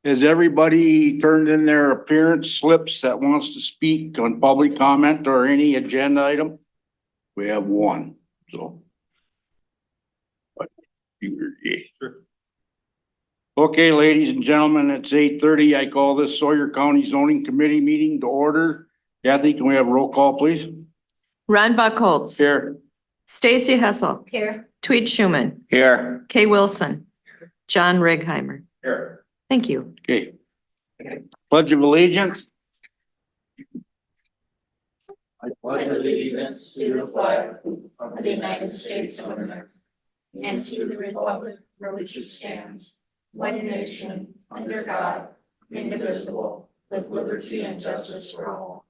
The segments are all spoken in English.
Has everybody turned in their appearance slips that wants to speak on public comment or any agenda item? We have one, so. But sure. Okay, ladies and gentlemen, it's 8:30. I call this Sawyer County Zoning Committee meeting to order. Kathy, can we have a roll call, please? Ron Buckholz. Here. Stacy Hessel. Here. Tweet Schuman. Here. Kay Wilson. John Righeimer. Here. Thank you. Okay. Pledge of allegiance. I pledge allegiance to the flag of the United States of America and to the republic for which it stands, one nation, under God, indivisible, with liberty and justice for all.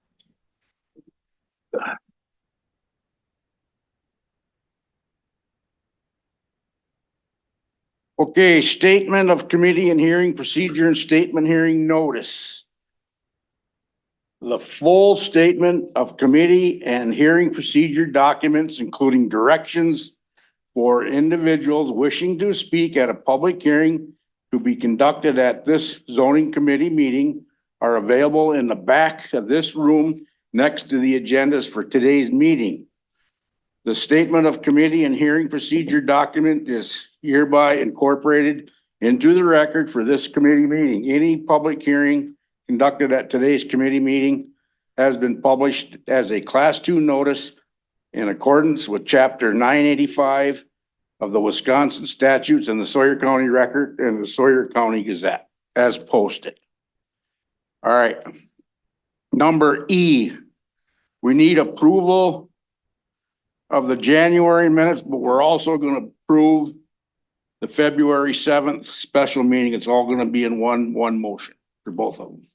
Okay, statement of committee and hearing procedure and statement hearing notice. The full statement of committee and hearing procedure documents, including directions for individuals wishing to speak at a public hearing to be conducted at this zoning committee meeting, are available in the back of this room next to the agendas for today's meeting. The statement of committee and hearing procedure document is hereby incorporated into the record for this committee meeting. Any public hearing conducted at today's committee meeting has been published as a Class 2 notice in accordance with Chapter 985 of the Wisconsin statutes and the Sawyer County Record and the Sawyer County Gazette as posted. All right. Number E, we need approval of the January minutes, but we're also going to approve the February 7th special meeting. It's all going to be in one motion for both of them.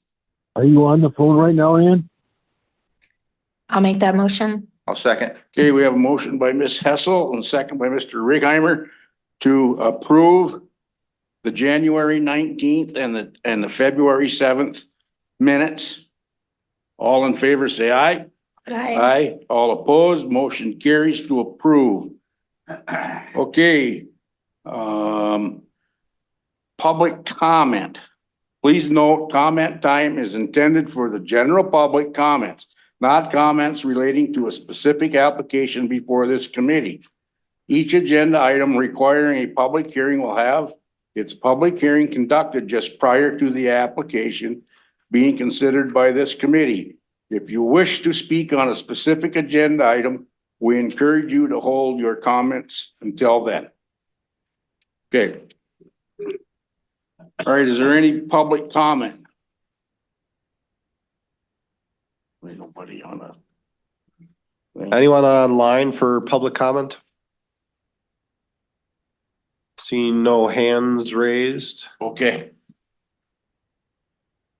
Are you on the phone right now, Ann? I'll make that motion. I'll second. Okay, we have a motion by Ms. Hessel and a second by Mr. Righeimer to approve the January 19th and the February 7th minutes. All in favor, say aye. Aye. All opposed, motion carries to approve. Okay. Public comment. Please note, comment time is intended for the general public comments, not comments relating to a specific application before this committee. Each agenda item requiring a public hearing will have its public hearing conducted just prior to the application being considered by this committee. If you wish to speak on a specific agenda item, we encourage you to hold your comments until then. Okay. All right, is there any public comment? There's nobody on a. Anyone online for public comment? Seeing no hands raised. Okay,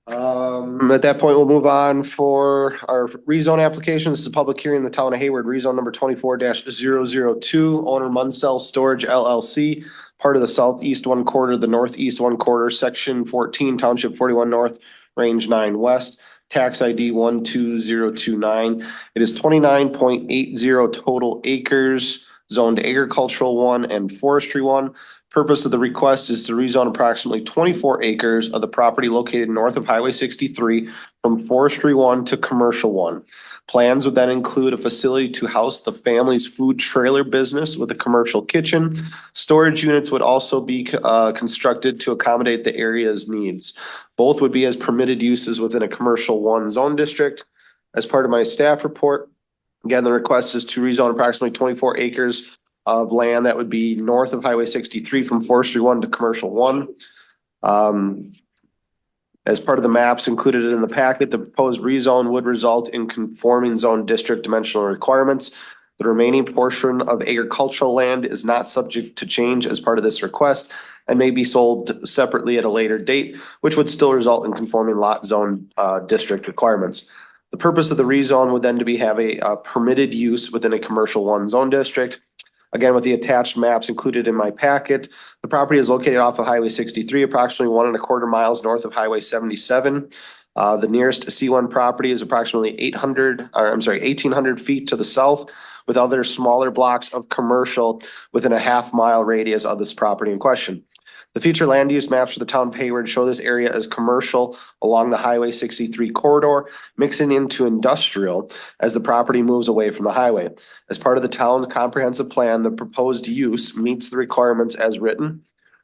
At that point, we'll move on for our rezone application. This is a public hearing in the town of Hayward, rezone number 24-002, owner Munsell Storage LLC, part of the southeast one quarter, the northeast one quarter, section 14, township 41 north, range 9 west, tax ID 12029. It is 29.80 total acres, zoned agricultural 1 and forestry 1. Purpose of the request is to rezone approximately 24 acres of the property located north of Highway 63 from Forestry 1 to Commercial 1. Plans would then include a facility to house the family's food trailer business with a commercial kitchen. Storage units would also be constructed to accommodate the area's needs. Both would be as permitted uses within a Commercial 1 zone district. As part of my staff report, again, the request is to rezone approximately 24 acres of land that would be north of Highway 63 from Forestry 1 to Commercial 1. As part of the maps included in the packet, the proposed rezone would result in conforming zone district dimensional requirements. The remaining portion of agricultural land is not subject to change as part of this request and may be sold separately at a later date, which would still result in conforming lot zone district requirements. The purpose of the rezone would then to be have a permitted use within a Commercial 1 zone district. Again, with the attached maps included in my packet, the property is located off of Highway 63, approximately 1.25 miles north of Highway 77. The nearest C1 property is approximately 1,800 feet to the south, with other smaller blocks of commercial within a half-mile radius of this property in question. The future land use maps for the town of Hayward show this area as commercial along the Highway 63 corridor, mixing into industrial as the property moves away from the highway. As part of the town's comprehensive plan, the proposed use meets the requirements as written.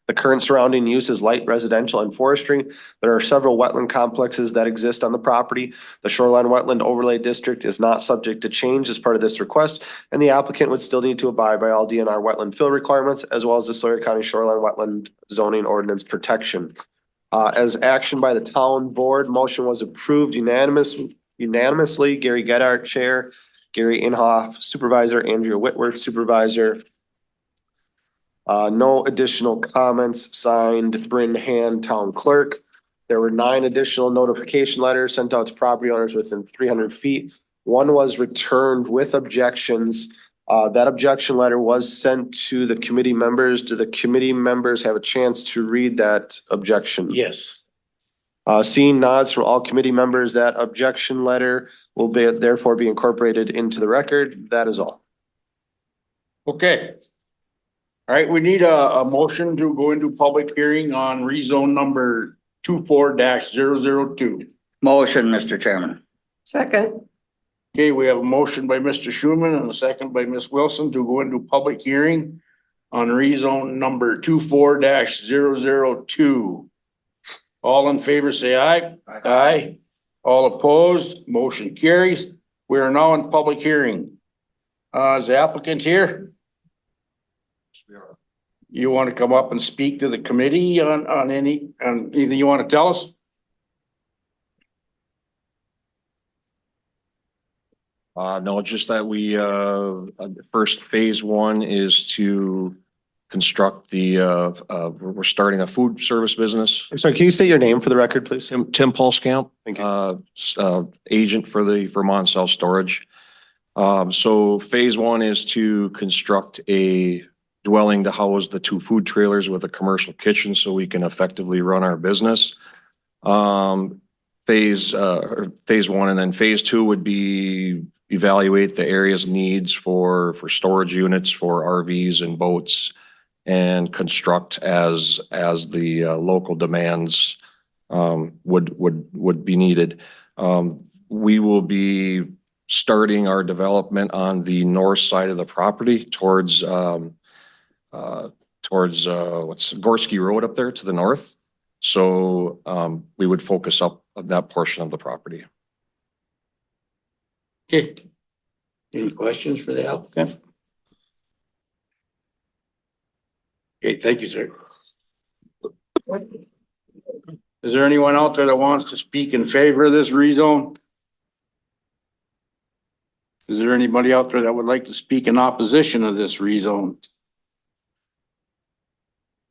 The current surrounding use is light residential and forestry. There are several wetland complexes that exist on the property. The shoreline wetland overlay district is not subject to change as part of this request, and the applicant would still need to abide by all DNR wetland fill requirements as well as the Sawyer County Shoreline Wetland Zoning Ordinance protection. As action by the town board, motion was approved unanimously. Gary Gedart, Chair, Gary Inhofe, Supervisor, Andrea Whitworth, Supervisor. No additional comments. Signed, Bryn Hand, Town Clerk. There were 9 additional notification letters sent out to property owners within 300 feet. One was returned with objections. That objection letter was sent to the committee members. Do the committee members have a chance to read that objection? Yes. Seeing nods from all committee members, that objection letter will therefore be incorporated into the record. That is all. Okay. All right, we need a motion to go into public hearing on rezone number 24-002. Motion, Mr. Chairman. Second. Okay, we have a motion by Mr. Schuman and a second by Ms. Wilson to go into public hearing on rezone number 24-002. All in favor, say aye. Aye. All opposed, motion carries. We are now in public hearing. Is the applicant here? You want to come up and speak to the committee on anything you want to tell us? No, it's just that we, first phase 1 is to construct we're starting a food service business. I'm sorry, can you state your name for the record, please? Tim Pulskamp, Thank you. agent for the Vermont Self Storage. So phase 1 is to construct a dwelling to house the 2 food trailers with a commercial kitchen so we can effectively run our business. Phase 1, and then phase 2 would be evaluate the area's needs for storage units for RVs and boats and construct as the local demands would be needed. We will be starting our development on the north side of the property towards Gorski Road up there to the north. So we would focus up on that portion of the property. Okay. Any questions for the applicant? Okay, thank you, sir. Is there anyone out there that wants to speak in favor of this rezone? Is there anybody out there that would like to speak in opposition of this rezone?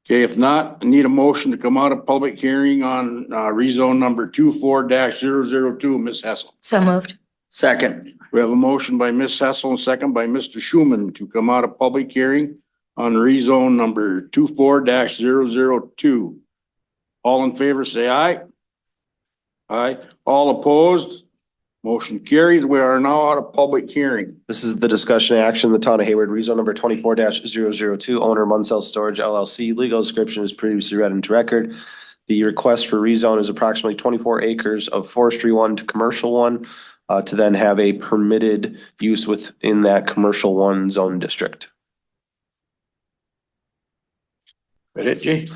Okay, if not, I need a motion to come out of public hearing on rezone number 24-002, Ms. Hessel. So moved. Second. We have a motion by Ms. Hessel and second by Mr. Schuman to come out of public hearing on rezone number 24-002. All in favor, say aye. Aye. All opposed? Motion carried. We are now out of public hearing. This is the discussion action, the town of Hayward, rezone number 24-002, owner Munsell Storage LLC. Legal description is previously read into record. The request for rezone is approximately 24 acres of forestry 1 to commercial 1, to then have a permitted use within that commercial 1 zone district. That it, Jay?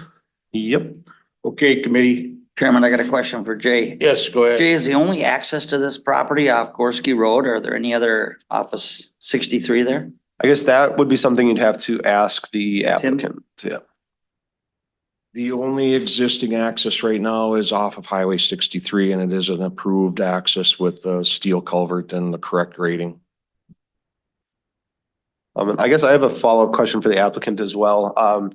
Yep. Okay, committee. Chairman, I got a question for Jay. Yes, go ahead. Jay, is the only access to this property off Gorski Road? Are there any other office 63 there? I guess that would be something you'd have to ask the applicant. Yeah. The only existing access right now is off of Highway 63, and it is an approved access with a steel culvert and the correct grading. I guess I have a follow-up question for the applicant as well.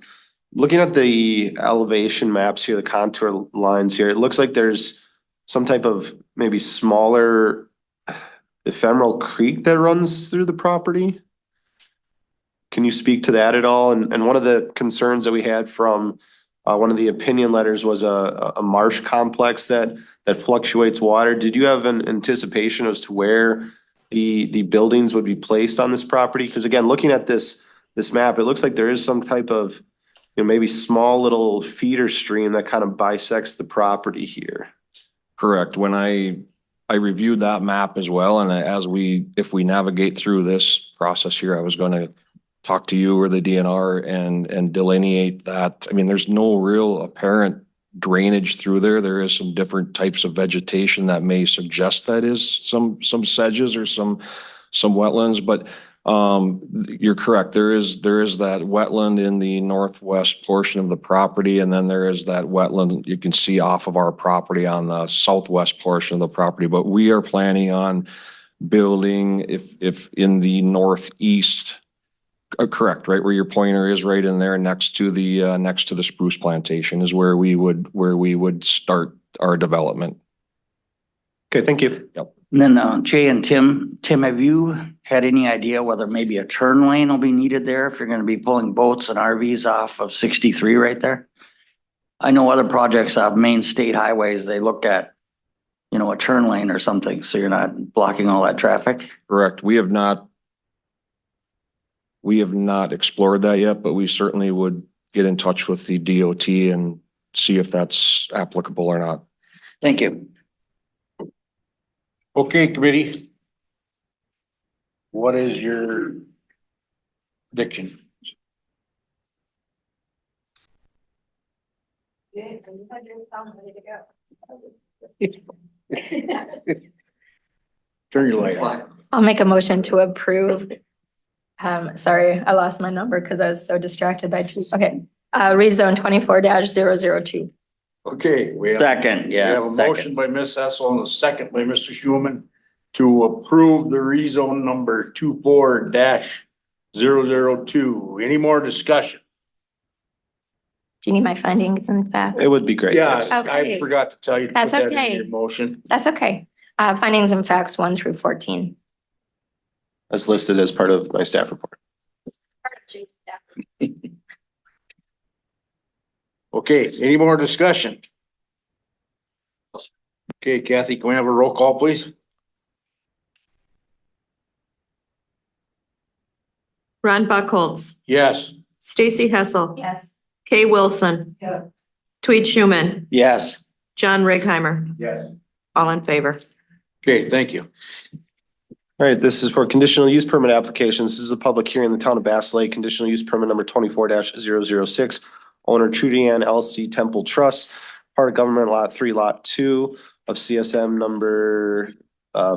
Looking at the elevation maps here, the contour lines here, it looks like there's some type of maybe smaller ephemeral creek that runs through the property. Can you speak to that at all? And one of the concerns that we had from one of the opinion letters was a marsh complex that fluctuates water. Did you have an anticipation as to where the buildings would be placed on this property? Because again, looking at this map, it looks like there is some type of maybe small little feeder stream that kind of bisects the property here. Correct. When I reviewed that map as well, and if we navigate through this process here, I was gonna talk to you or the DNR and delineate that. I mean, there's no real apparent drainage through there. There is some different types of vegetation that may suggest that is some sedges or some wetlands, but you're correct. There is that wetland in the northwest portion of the property, and then there is that wetland you can see off of our property on the southwest portion of the property. But we are planning on building if in the northeast, correct, right where your pointer is, right in there next to the spruce plantation is where we would start our development. Okay, thank you. And then Jay and Tim, have you had any idea whether maybe a turn lane will be needed there if you're gonna be pulling boats and RVs off of 63 right there? I know other projects off main state highways, they looked at, a turn lane or something, so you're not blocking all that traffic. Correct. We have not explored that yet, but we certainly would get in touch with the DOT and see if that's applicable or not. Thank you. Okay, committee. What is your prediction? Turn your light on. I'll make a motion to approve. Sorry, I lost my number because I was so distracted by two. Okay, rezone 24-002. Okay, we have Second, we have a yeah, motion second. by Ms. Hessel and a second by Mr. Schuman to approve the rezone number 24-002. Any more discussion? Do you need my findings and facts? It would be great. Yes, thanks. I Okay. forgot to tell you to put That's that in okay. your motion. That's okay. Findings and facts 1 through 14. That's listed as part of my staff report. Okay, any more discussion? Okay, Kathy, can we have a roll call, please? Ron Buckholz, Yes. Stacy Hessel, Yes. Kay Wilson. Yeah. Tweed Schuman, Yes, John Righeimer, Yes. all in favor. Okay, thank you. All right, this is for conditional use permit applications. This is a public hearing in the town of Bass Lake, conditional use permit number 24-006. Owner Trudy Ann LC Temple Trust, part of government lot 3, lot 2 of CSM number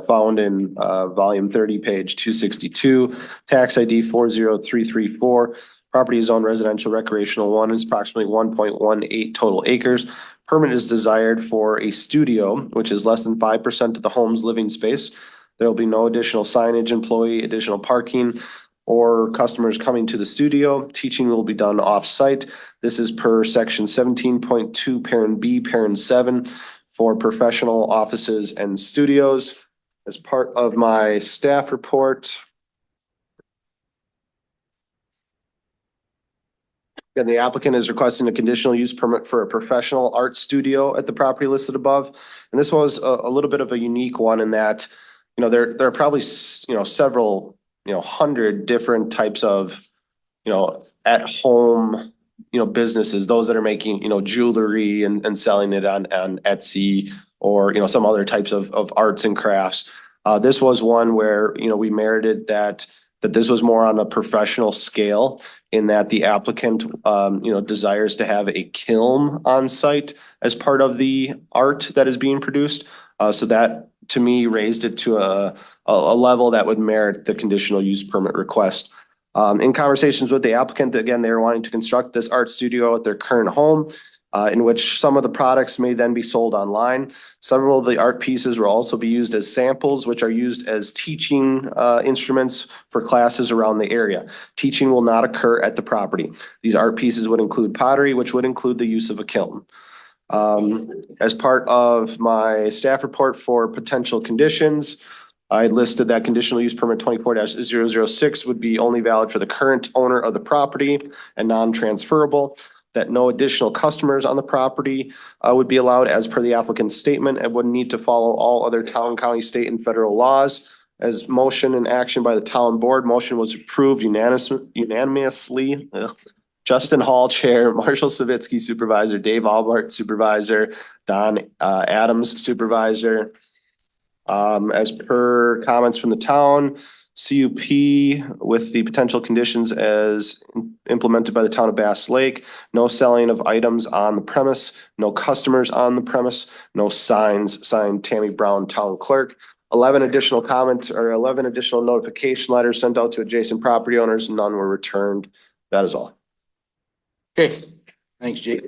found in volume 30, page 262, tax ID 40334. Property is owned residential recreational 1, is approximately 1.18 total acres. Permit is desired for a studio, which is less than 5% of the home's living space. There will be no additional signage, employee, additional parking, or customers coming to the studio. Teaching will be done off-site. This is per section 17.2, parent B, parent 7 for professional offices and studios. As part of my staff report, and the applicant is requesting a conditional use permit for a professional art studio at the property listed above. And this was a little bit of a unique one in that, there are probably, several, 100 different types of, at home, businesses, those that are making, jewelry and selling it on Etsy or, some other types of arts and crafts. This was one where, we merited that this was more on a professional scale in that the applicant, desires to have a kiln on site as part of the art that is being produced. So that to me raised it to a level that would merit the conditional use permit request. In conversations with the applicant, again, they were wanting to construct this art studio at their current home, in which some of the products may then be sold online. Several of the art pieces will also be used as samples, which are used as teaching instruments for classes around the area. Teaching will not occur at the property. These art pieces would include pottery, which would include the use of a kiln. As part of my staff report for potential conditions, I listed that conditional use permit 24-006 would be only valid for the current owner of the property and non-transferable, that no additional customers on the property would be allowed as per the applicant's statement and would need to follow all other town, county, state, and federal laws. As motion and action by the town board, motion was approved unanimously. Justin Hall, Chair, Marshall Savitsky, Supervisor, Dave Albert, Supervisor, Don Adams, Supervisor. As per comments from the town, CUP with the potential conditions as implemented by the town of Bass Lake. No selling of items on the premise, no customers on the premise, no signs, signed Tammy Brown, Town Clerk. 11 additional notification letters sent out to adjacent property owners, none were returned. That is all. Okay, thanks, Jake.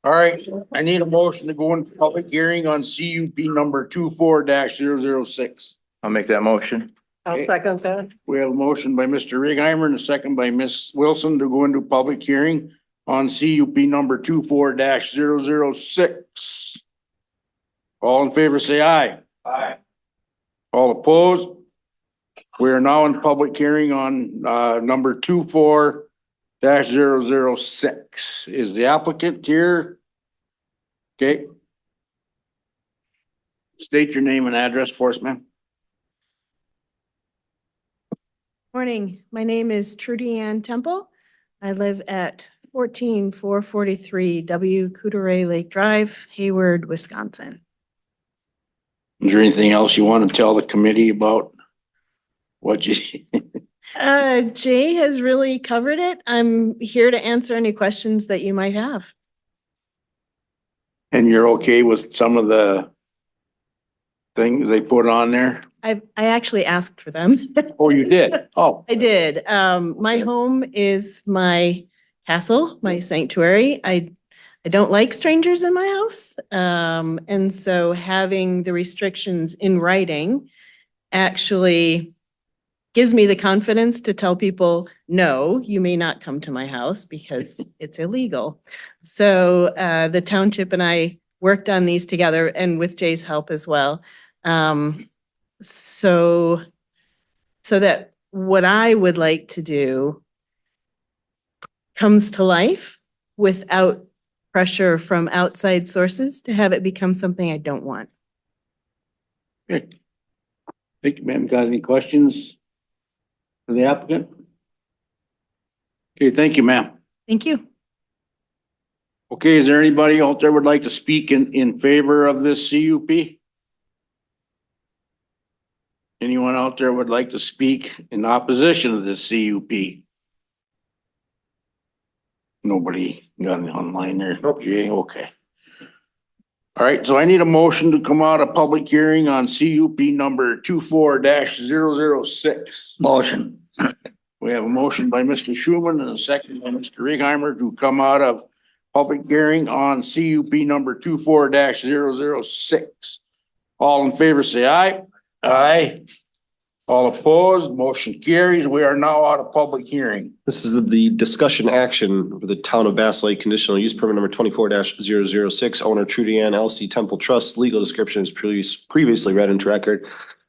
All right, I need a motion to go into public hearing on CUP number 24-006. I'll make that motion. I'll second that. We have a motion by Mr. Righeimer and a second by Ms. Wilson to go into public hearing on CUP number 24-006. All in favor, say aye. Aye. All opposed? We are now in public hearing on number 24-006. Is the applicant here? Okay. State your name and address for us, ma'am. Morning, my name is Trudy Ann Temple. I live at 14443 W Coudray Lake Drive, Hayward, Wisconsin. Is there anything else you want to tell the committee about what you? Jay has really covered it. I'm here to answer any questions that you might have. And you're okay with some of the things they put on there? I actually asked for them. Oh, you did? Oh, I did. My home is my castle, my sanctuary. I don't like strangers in my house. And so having the restrictions in writing actually gives me the confidence to tell people, no, you may not come to my house because it's illegal. So the township and I worked on these together and with Jay's help as well. So that what I would like to do comes to life without pressure from outside sources to have it become something I don't want. good. Think, ma'am, got any questions for the applicant? Okay, thank you, ma'am. Thank you. Okay, is there anybody out there would like to speak in favor of this CUP? Anyone out there would like to speak in opposition to this CUP? Nobody got it online there? Jay, okay. All right, so I need a motion to come out of public hearing on CUP number 24-006. Motion. We have a motion by Mr. Schuman and a second by Mr. Righeimer to come out of public hearing on CUP number 24-006. All in favor, say aye. Aye. All opposed, motion carries. We are now out of public hearing. This is the discussion action for the town of Bass Lake conditional use permit number 24-006, owner Trudy Ann LC Temple Trust. Legal description is previously read into record.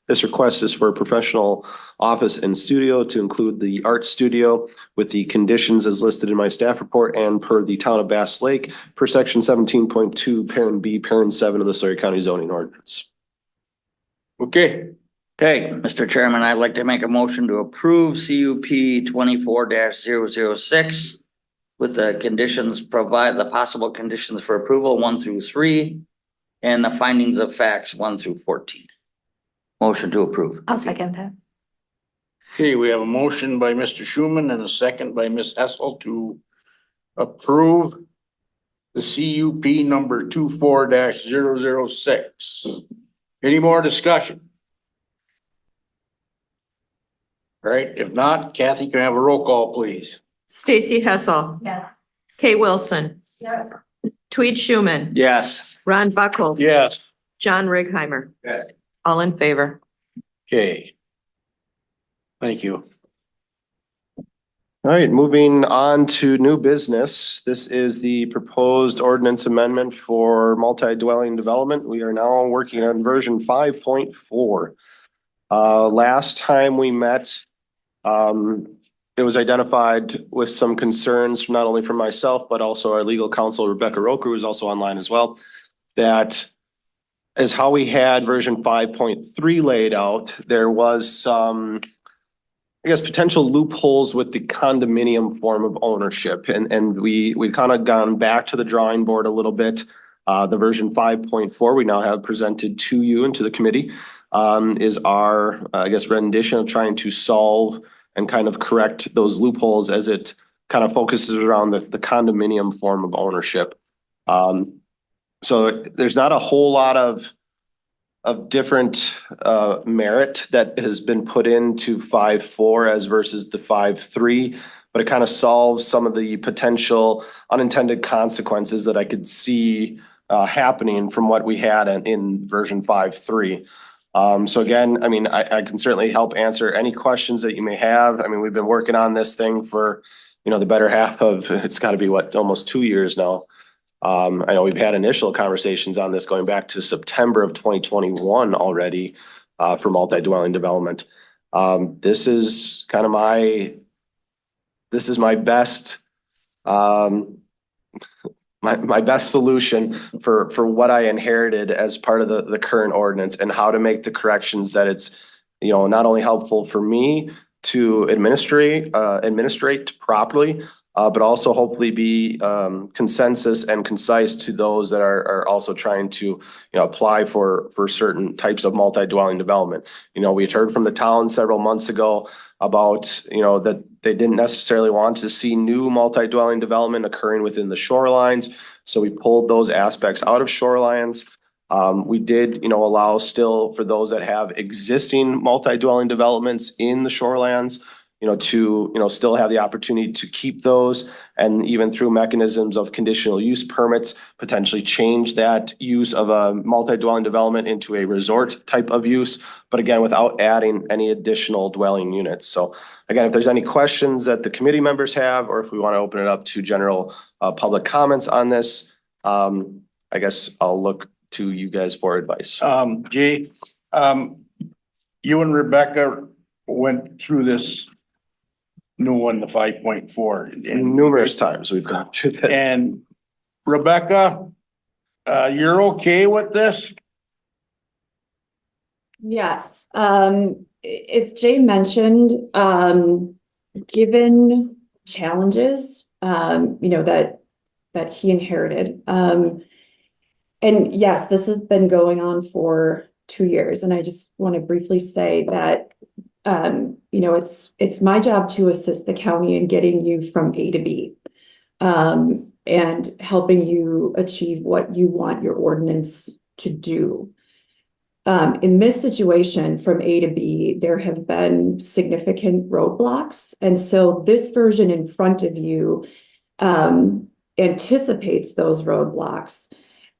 This request is for a professional office and studio to include the art studio with the conditions as listed in my staff report and per the town of Bass Lake per section 17.2 parent B parent 7 of the Sawyer County zoning ordinance. Okay, Okay, Mr. Chairman, I'd like to make a motion to approve CUP 24-006 with the conditions, provide the possible conditions for approval 1 through 3 and the findings of facts 1 through 14. Motion to approve. I'll second that. okay, we have a motion by Mr. Schuman and a second by Ms. Hessel to approve the CUP number 24-006. Any more discussion? All right, if not, Kathy, can I have a roll call, please? Stacy Hessel, Yes. Kate Wilson, Yeah. Tweed Schuman, Yes. Ron Buckles. Yes. John Righeimer. Yes. All in favor. Okay. Thank you. All right, moving on to new business. This is the proposed ordinance amendment for multi-dwelling development. We are now working on version 5.4. Last time we met, it was identified with some concerns, not only from myself, but also our legal counsel, Rebecca Roker, who is also online as well, that is how we had version 5.3 laid out. There was some I guess, potential loopholes with the condominium form of ownership. And we kind of gone back to the drawing board a little bit. The version 5.4 we now have presented to you and to the committee is our, I guess, rendition of trying to solve and kind of correct those loopholes as it kind of focuses around the condominium form of ownership. So there's not a whole lot of different merit that has been put into 5.4 as versus the 5.3, but it kind of solves some of the potential unintended consequences that I could see happening from what we had in version 5.3. So again, I mean, I can certainly help answer any questions that you may have. I mean, we've been working on this thing for, the better half of, it's got to be almost 2 years now. I know we've had initial conversations on this going back to September of 2021 already for multi-dwelling development. This is my best my best solution for what I inherited as part of the current ordinance and how to make the corrections that it's, not only helpful for me to administrate properly, but also hopefully be consensus and concise to those that are also trying to, apply for certain types of multi-dwelling development. We had heard from the town several months ago about, that they didn't necessarily want to see new multi-dwelling development occurring within the shorelines. So we pulled those aspects out of shorelines. We did, allow still for those that have existing multi-dwelling developments in the shorelands, to, still have the opportunity to keep those, and even through mechanisms of conditional use permits, potentially change that use of a multi-dwelling development into a resort type of use, but again, without adding any additional dwelling units. So again, if there's any questions that the committee members have, or if we want to open it up to general public comments on this, I guess I'll look to you guys for advice. Jay, you and Rebecca went through this new one, the 5.4. And numerous times we've gone through that. And Rebecca, you're okay with this? Yes, as Jay mentioned, given challenges, that he inherited. And yes, this has been going on for 2 years, and I just want to briefly say that it's my job to assist the county in getting you from A to B, and helping you achieve what you want your ordinance to do. In this situation, from A to B, there have been significant roadblocks. And so this version in front of you anticipates those roadblocks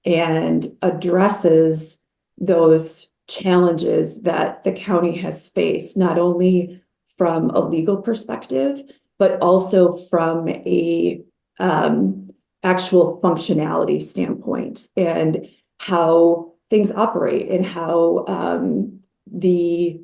and addresses those challenges that the county has faced, not only from a legal perspective, but also from a actual functionality standpoint, and how things operate, and how the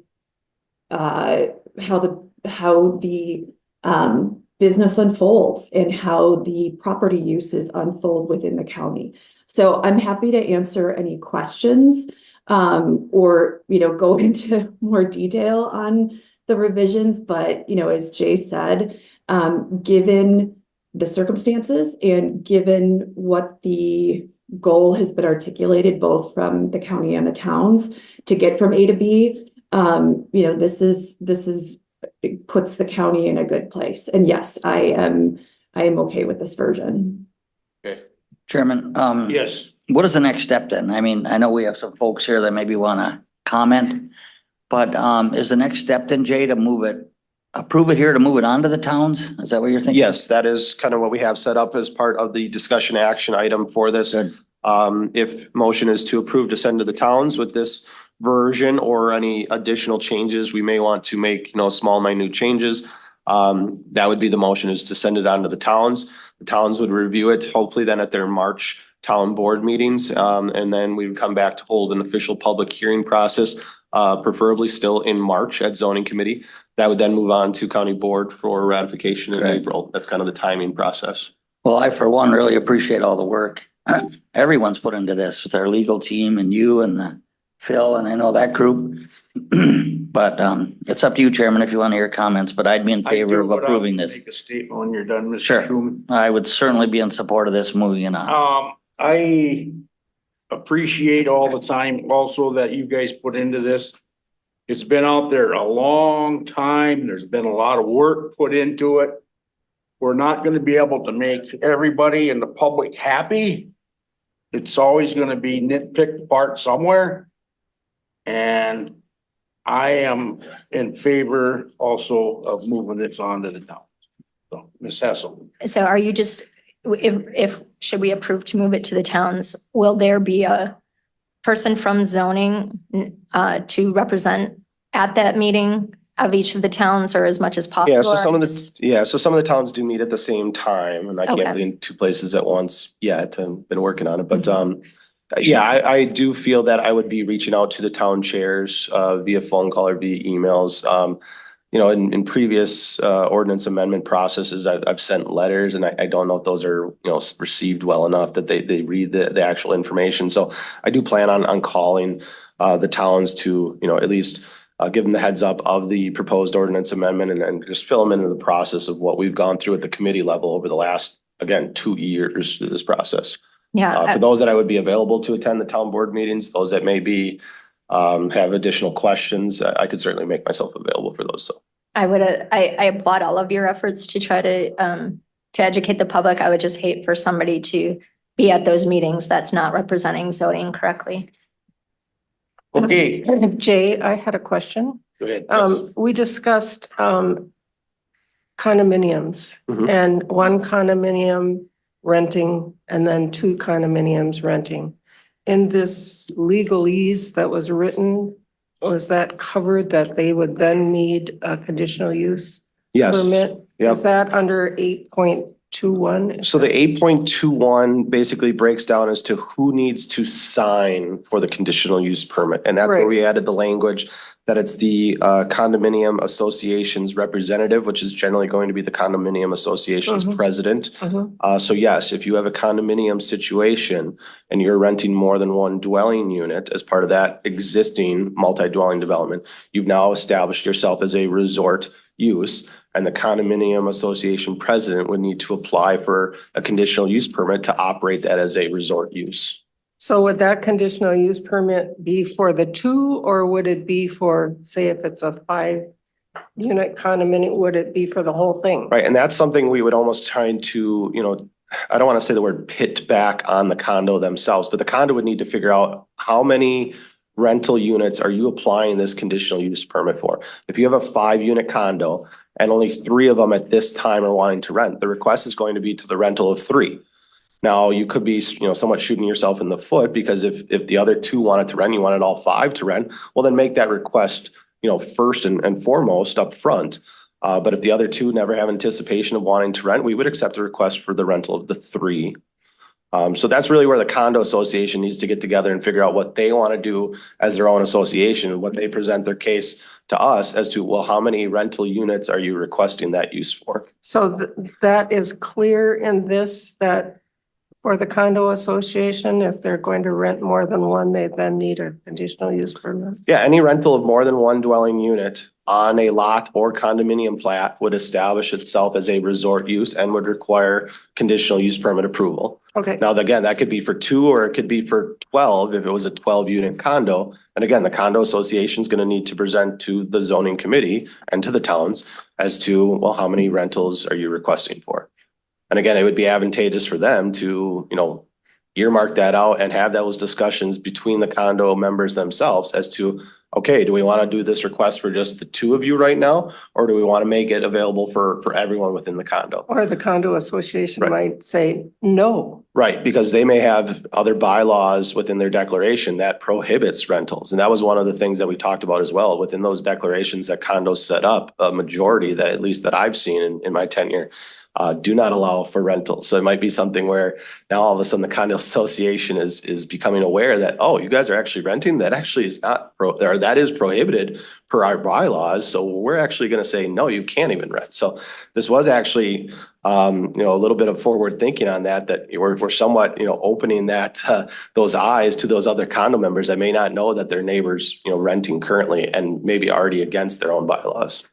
business unfolds, and how the property uses unfold within the county. So I'm happy to answer any questions, or go into more detail on the revisions. But as Jay said, given the circumstances and given what the goal has been articulated both from the county and the towns to get from A to B, it puts the county in a good place. And yes, I am okay with this version. Okay. Chairman, Yes. what is the next step then? I mean, I know we have some folks here that maybe want to comment, but is the next step then, Jay, to approve it here to move it on to the towns? Is that what you're thinking? Yes, that is kind of what we have set up as part of the discussion action item for this. Good. If motion is to approve to send to the towns with this version or any additional changes, we may want to make, small minute changes. That would be the motion, is to send it on to the towns. The towns would review it, hopefully then at their March town board meetings. And then we would come back to hold an official public hearing process, preferably still in March at zoning committee. That would then move on to county board for ratification in Great. April. That's kind of the timing process. Well, I, for one, really appreciate all the work everyone's put into this with our legal team and you and the Phil, and I know that group. But it's up to you, Chairman, if you want to hear comments, but I'd be in favor of approving this. Make a statement when you're done, Mr. Sure. Schuman. I would certainly be in support of this moving on. I appreciate all the time also that you guys put into this. It's been out there a long time. There's been a lot of work put into it. We're not gonna be able to make everybody in the public happy. It's always gonna be nitpicked apart somewhere. And I am in favor also of moving this on to the town. So, Ms. Hessel. So are you just, if, should we approve to move it to the towns, will there be a person from zoning to represent at that meeting of each of the towns or as much as possible? Yeah, so some of Or some of the towns do meet at the same time, and I can't Okay. be in two places at once yet. I've been working on it, but yeah, I do feel that I would be reaching out to the town chairs via phone call or via emails. You know, in previous ordinance amendment processes, I've sent letters, and I don't know if those are, you know, received well enough that they read the actual information. So I do plan on calling the towns to, you know, at least give them the heads up of the proposed ordinance amendment and just fill them into the process of what we've gone through at the committee level over the last, again, 2 years through this process. Yeah, For those that I would be available to attend the town board meetings, those that may be have additional questions, I could certainly make myself available for those. So I applaud all of your efforts to try to educate the public. I would just hate for somebody to be at those meetings that's not representing zoning correctly. Okay, Jay, I had a question. go ahead. We discussed condominiums Mhm. and one condominium renting and then two condominiums renting. In this legalese that was written, was that covered that they would then need a conditional use yes. permit? Yep. Is that under 8.21? So the 8.21 basically breaks down as to who needs to sign for the conditional use permit. And that's where Right. we added the language that it's the condominium association's representative, which is generally going to be the condominium association's Mhm. president. Mhm. So yes, if you have a condominium situation and you're renting more than one dwelling unit as part of that existing multi-dwelling development, you've now established yourself as a resort use, and the condominium association president would need to apply for a conditional use permit to operate that as a resort use. So would that conditional use permit be for the two, or would it be for, say, if it's a 5-unit condominium, would it be for the whole thing? Right, and that's something we would almost try to, you know, I don't want to say the word pit back on the condo themselves, but the condo would need to figure out how many rental units are you applying this conditional use permit for? If you have a 5-unit condo and only 3 of them at this time are wanting to rent, the request is going to be to the rental of 3. Now, you could be, you know, somewhat shooting yourself in the foot, because if the other 2 wanted to rent, you wanted all 5 to rent, well, then make that request, you know, first and foremost up front. But if the other 2 never have anticipation of wanting to rent, we would accept a request for the rental of the 3. So that's really where the condo association needs to get together and figure out what they want to do as their own association, and what they present their case to us as to, well, how many rental units are you requesting that use for? So that is clear in this, that for the condo association, if they're going to rent more than one, they then need a conditional use permit. Yeah, any rental of more than one dwelling unit on a lot or condominium plat would establish itself as a resort use and would require conditional use permit approval. Okay, Now, again, that could be for 2 or it could be for 12 if it was a 12-unit condo. And again, the condo association is going to need to present to the zoning committee and to the towns as to, well, how many rentals are you requesting for? And again, it would be advantageous for them to, you know, earmark that out and have those discussions between the condo members themselves as to, okay, do we want to do this request for just the 2 of you right now? Or do we want to make it available for everyone within the condo? or the condo association Right. might say no. Right, because they may have other bylaws within their declaration that prohibits rentals. And that was one of the things that we talked about as well. Within those declarations that condos set up, a majority that, at least that I've seen in my tenure, do not allow for rentals. So it might be something where now all of a sudden the condo association is becoming aware that, oh, you guys are actually renting? That actually is not, or that is prohibited per our bylaws. So we're actually going to say, no, you can't even rent. So this was actually A little bit of forward thinking on that we're somewhat, opening those eyes to those other condo members that may not know that their neighbors, renting currently and maybe already against their own bylaws.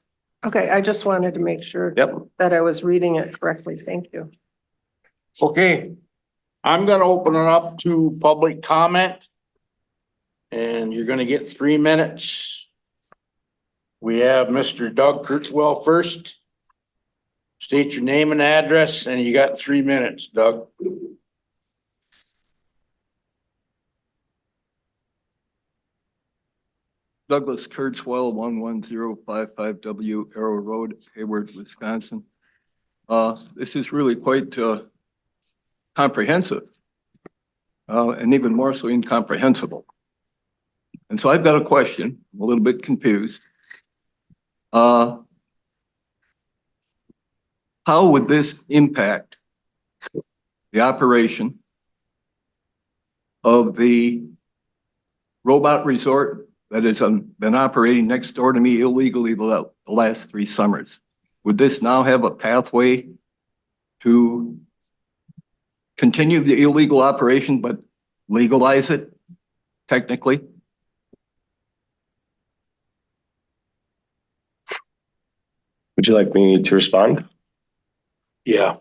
Okay, I just wanted to make sure Yep. that I was reading it correctly. Thank you. Okay, I'm gonna open it up to public comment. And you're gonna get 3 minutes. We have Mr. Doug Kurtzwell first. State your name and address, and you got 3 minutes, Doug. Douglas Kurtzwell, 11055W Arrow Road, Hayward, Wisconsin. This is really quite comprehensive, and even more so incomprehensible. And so I've got a question, I'm a little bit confused. How would this impact the operation of the robot resort that has been operating next door to me illegally the last 3 summers? Would this now have a pathway to continue the illegal operation, but legalize it technically? Would you like me to respond? Yeah.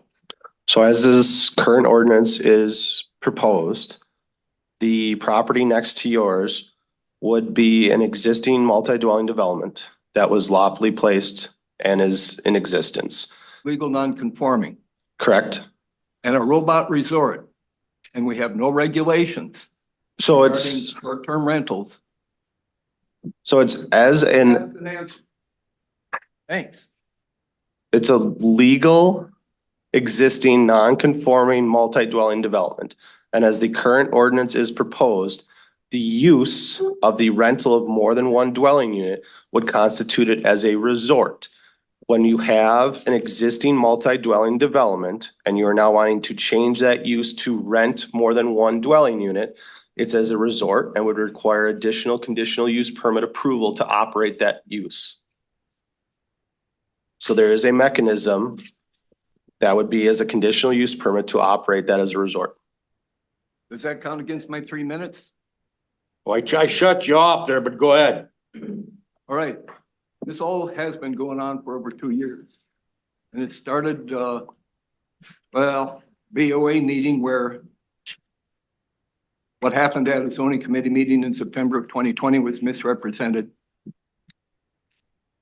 So as this current ordinance is proposed, the property next to yours would be an existing multi-dwelling development that was lawfully placed and is in existence, Legal non-conforming correct? and a robot resort, and we have no regulations So regarding it's, short-term rentals. as an, That's an answer. Thanks. it's a legal existing non-conforming multi-dwelling development. And as the current ordinance is proposed, the use of the rental of more than one dwelling unit would constitute it as a resort. When you have an existing multi-dwelling development and you are now wanting to change that use to rent more than one dwelling unit, it's as a resort and would require additional conditional use permit approval to operate that use. So there is a mechanism that would be as a conditional use permit to operate that as a resort. Does that count against my 3 minutes? Well, I shut you off there, but go ahead. All right, this all has been going on for over 2 years. And it started, BOA meeting where what happened at a zoning committee meeting in September of 2020 was misrepresented.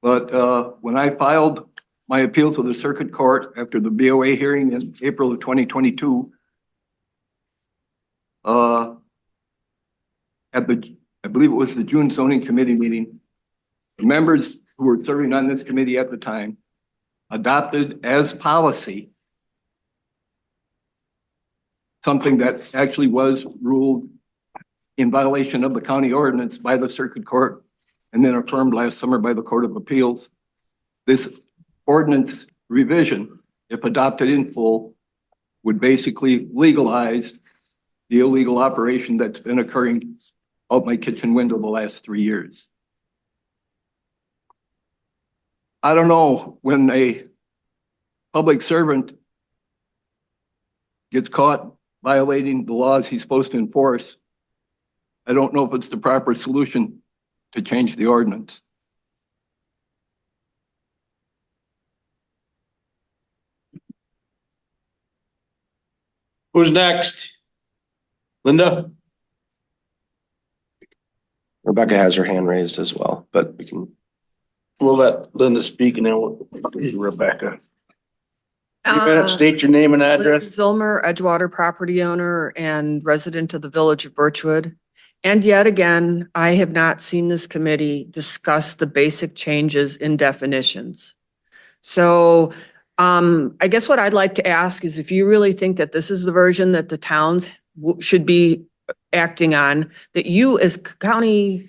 But when I filed my appeal to the circuit court after the BOA hearing in April of 2022, I believe it was the June zoning committee meeting, the members who were serving on this committee at the time adopted as policy something that actually was ruled in violation of the county ordinance by the circuit court and then affirmed last summer by the Court of Appeals. This ordinance revision, if adopted in full, would basically legalize the illegal operation that's been occurring out my kitchen window the last 3 years. I don't know, when a public servant gets caught violating the laws he's supposed to enforce, I don't know if it's the proper solution to change the ordinance. Who's next? Linda? Rebecca has her hand raised as well, but we can. We'll let Linda speak and then we'll Rebecca. 3 minutes, state your name and address. Zilmer, Edgewater property owner and resident of the village of Birchwood. And yet again, I have not seen this committee discuss the basic changes in definitions. So I guess what I'd like to ask is if you really think that this is the version that the towns should be acting on, that you as county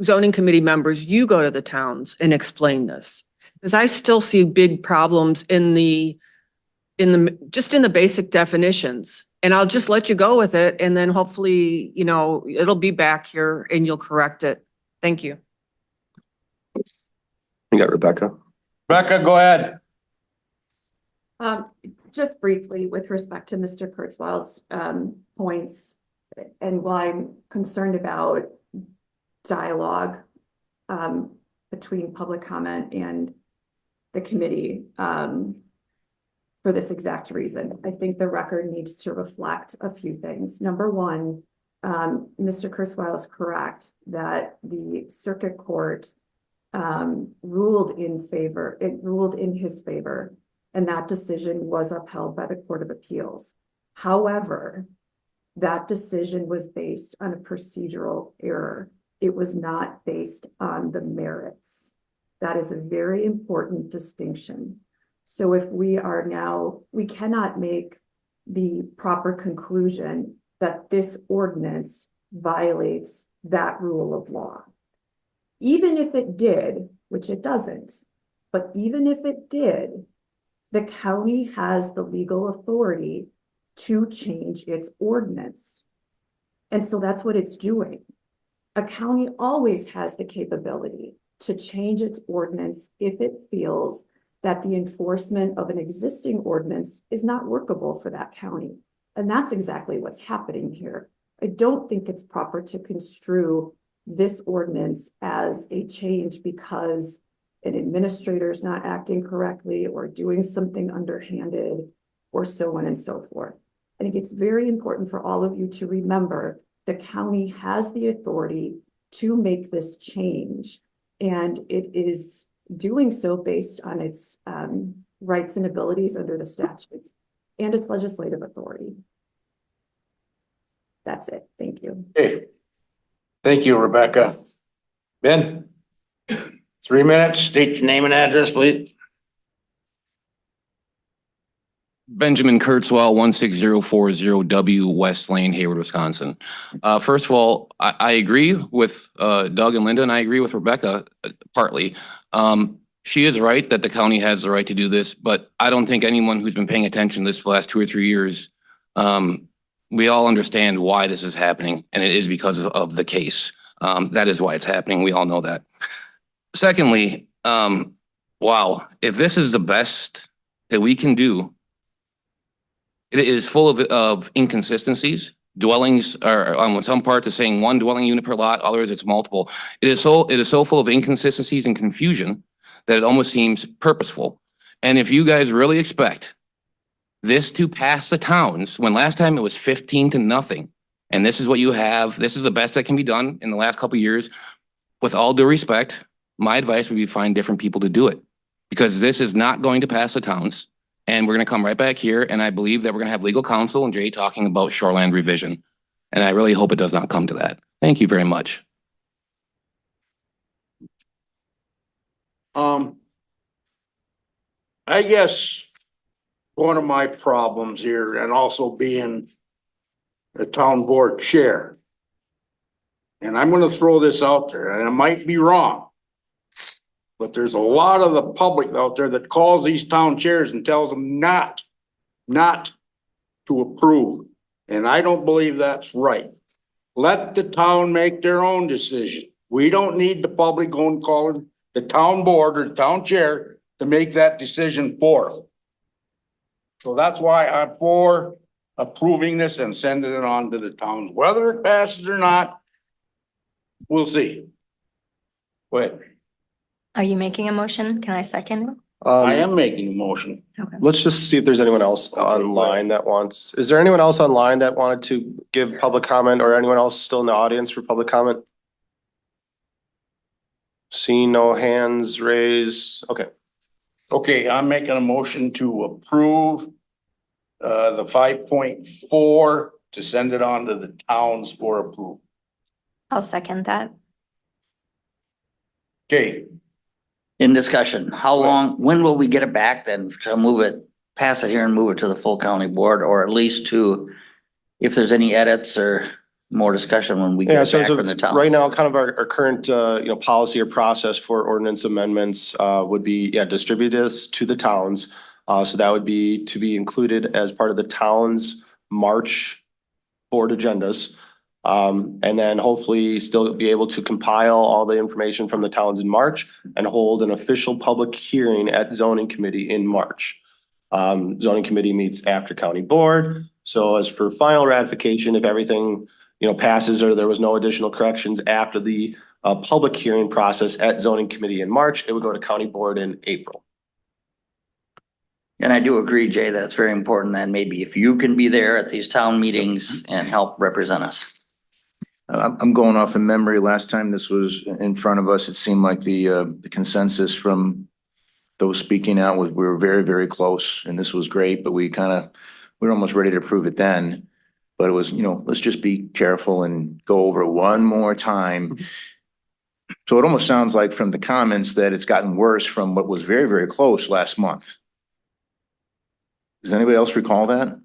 zoning committee members, you go to the towns and explain this. Because I still see big problems in the basic definitions. And I'll just let you go with it. And then hopefully, it'll be back here and you'll correct it. Thank you. You got Rebecca. Rebecca, go ahead. just briefly, with respect to Mr. Kurzweil's points, and while I'm concerned about dialogue between public comment and the committee for this exact reason, I think the record needs to reflect a few things. Number one, Mr. Kurzweil is correct that the circuit court ruled in his favor, and that decision was upheld by the Court of Appeals. However, that decision was based on a procedural error. It was not based on the merits. That is a very important distinction. So if we cannot make the proper conclusion that this ordinance violates that rule of law. Even if it did, which it doesn't, but even if it did, the county has the legal authority to change its ordinance. And so that's what it's doing. A county always has the capability to change its ordinance if it feels that the enforcement of an existing ordinance is not workable for that county. And that's exactly what's happening here. I don't think it's proper to construe this ordinance as a change because an administrator is not acting correctly or doing something underhanded or so on and so forth. I think it's very important for all of you to remember the county has the authority to make this change, and it is doing so based on its rights and abilities under the statutes and its legislative authority. That's it. Thank you. Okay. Thank you, Rebecca. Ben? 3 minutes, state your name and address, please. Benjamin Kurzweil, 16040W West Lane, Hayward, Wisconsin. First of all, I agree with Doug and Linda, and I agree with Rebecca partly. She is right that the county has the right to do this, but I don't think anyone who's been paying attention to this for the last 2 or 3 years, we all understand why this is happening, and it is because of the case. That is why it's happening. We all know that. Secondly, wow, if this is the best that we can do, it is full of inconsistencies. Dwellings are on some parts are saying 1 dwelling unit per lot, others it's multiple. It is so full of inconsistencies and confusion that it almost seems purposeful. And if you guys really expect this to pass the towns, when last time it was 15-0, and this is what you have, this is the best that can be done in the last couple of years, with all due respect, my advice would be find different people to do it, because this is not going to pass the towns. And we're going to come right back here. And I believe that we're going to have legal counsel and Jay talking about shoreland revision. And I really hope it does not come to that. Thank you very much. I guess one of my problems here, and also being the town board chair, and I'm going to throw this out there, and I might be wrong, but there's a lot of the public out there that calls these town chairs and tells them not to approve. And I don't believe that's right. Let the town make their own decision. We don't need the public going calling the town board or the town chair to make that decision for us. So that's why I'm for approving this and sending it on to the towns. Whether it passes or not, we'll see. Wait. Are you making a motion? Can I second? I am making a motion. Let's just see if there's anyone else online that wants, is there anyone else online that wanted to give public comment, or anyone else still in the audience for public comment? Seeing no hands raised. Okay. Okay, I'm making a motion to approve the 5.4 to send it on to the towns for approval. I'll second that. Okay, In discussion, when will we get it back then to move it, pass it here and move it to the full county board, or at least to, if there's any edits or more discussion when we Yeah, get it so back from the town? right now, kind of our current, policy or process for ordinance amendments, would be, distribute this to the towns. So that would be to be included as part of the town's March board agendas. And then hopefully still be able to compile all the information from the towns in March and hold an official public hearing at zoning committee in March. Zoning committee meets after county board. So as for final ratification, if everything, passes or there was no additional corrections after the public hearing process at zoning committee in March, it would go to county board in April. And I do agree, Jay, that it's very important that maybe if you can be there at these town meetings and help represent us. I'm going off in memory. Last time this was in front of us, it seemed like the consensus from those speaking out was we were very, very close and this was great, but we were almost ready to approve it then. But it was, let's just be careful and go over it one more time. So it almost sounds like from the comments that it's gotten worse from what was very, very close last month. Does anybody else recall that?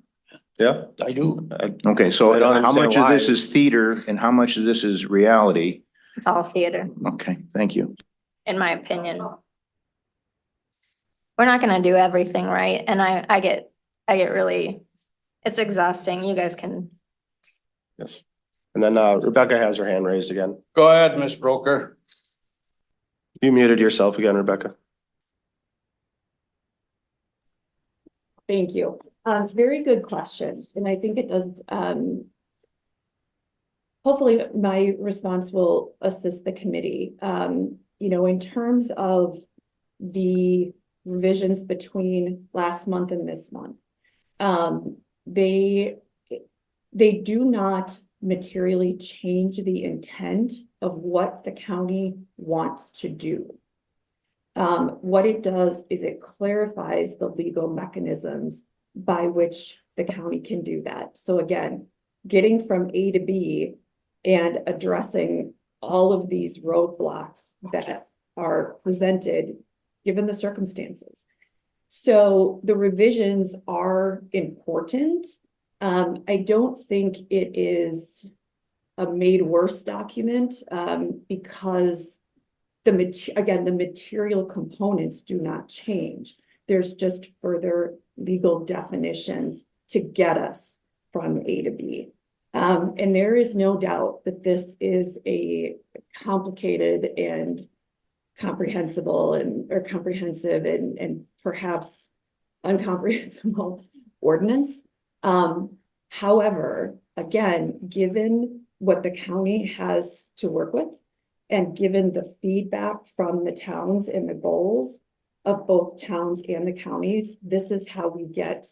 Yeah. I do. Okay, so I don't how much understand of this why. is theater and how much of this is reality? It's all theater, Okay, thank you. in my opinion. We're not gonna do everything right, and I get really, it's exhausting. You guys can. Yes. And then Rebecca has her hand raised again. Go ahead, Ms. Broker. You muted yourself again, Rebecca. Thank you. Very good question. And I think it does, hopefully my response will assist the committee. In terms of the revisions between last month and this month, they do not materially change the intent of what the county wants to do. What it does is it clarifies the legal mechanisms by which the county can do that. So again, getting from A to B and addressing all of these roadblocks that are presented given the circumstances. So the revisions are important. I don't think it is a made worse document because the material components do not change. There's just further legal definitions to get us from A to B. And there is no doubt that this is a complicated and comprehensive and perhaps incomprehensible ordinance. However, again, given what the county has to work with, and given the feedback from the towns and the goals of both towns and the counties, this is how we get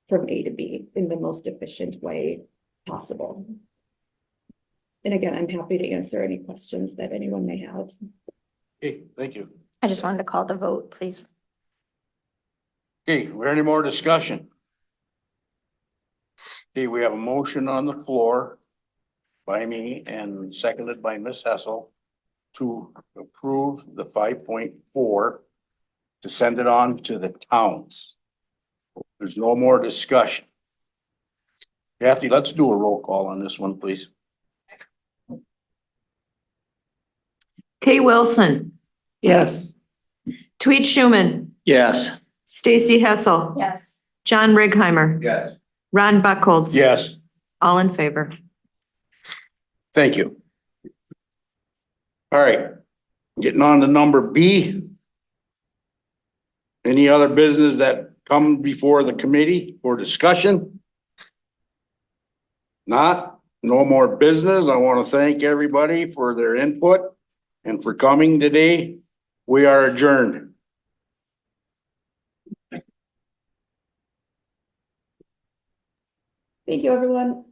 from A to B in the most efficient way possible. And again, I'm happy to answer any questions that anyone may have. Okay, thank you. I just wanted to call the vote, please. Okay, we any more discussion? Okay, we have a motion on the floor by me and seconded by Ms. Hessel to approve the 5.4 to send it on to the towns. There's no more discussion. Kathy, let's do a roll call on this one, please. Kay Wilson, Yes. Tweet Schuman, Yes. Stacy Hessel, Yes. John Righeimer, Yes. Ron Buckholz. Yes, All in favor. thank you. All right, getting on to number B. Any other business that come before the committee for discussion? Not, no more business. I want to thank everybody for their input and for coming today. We are adjourned. Thank you, everyone.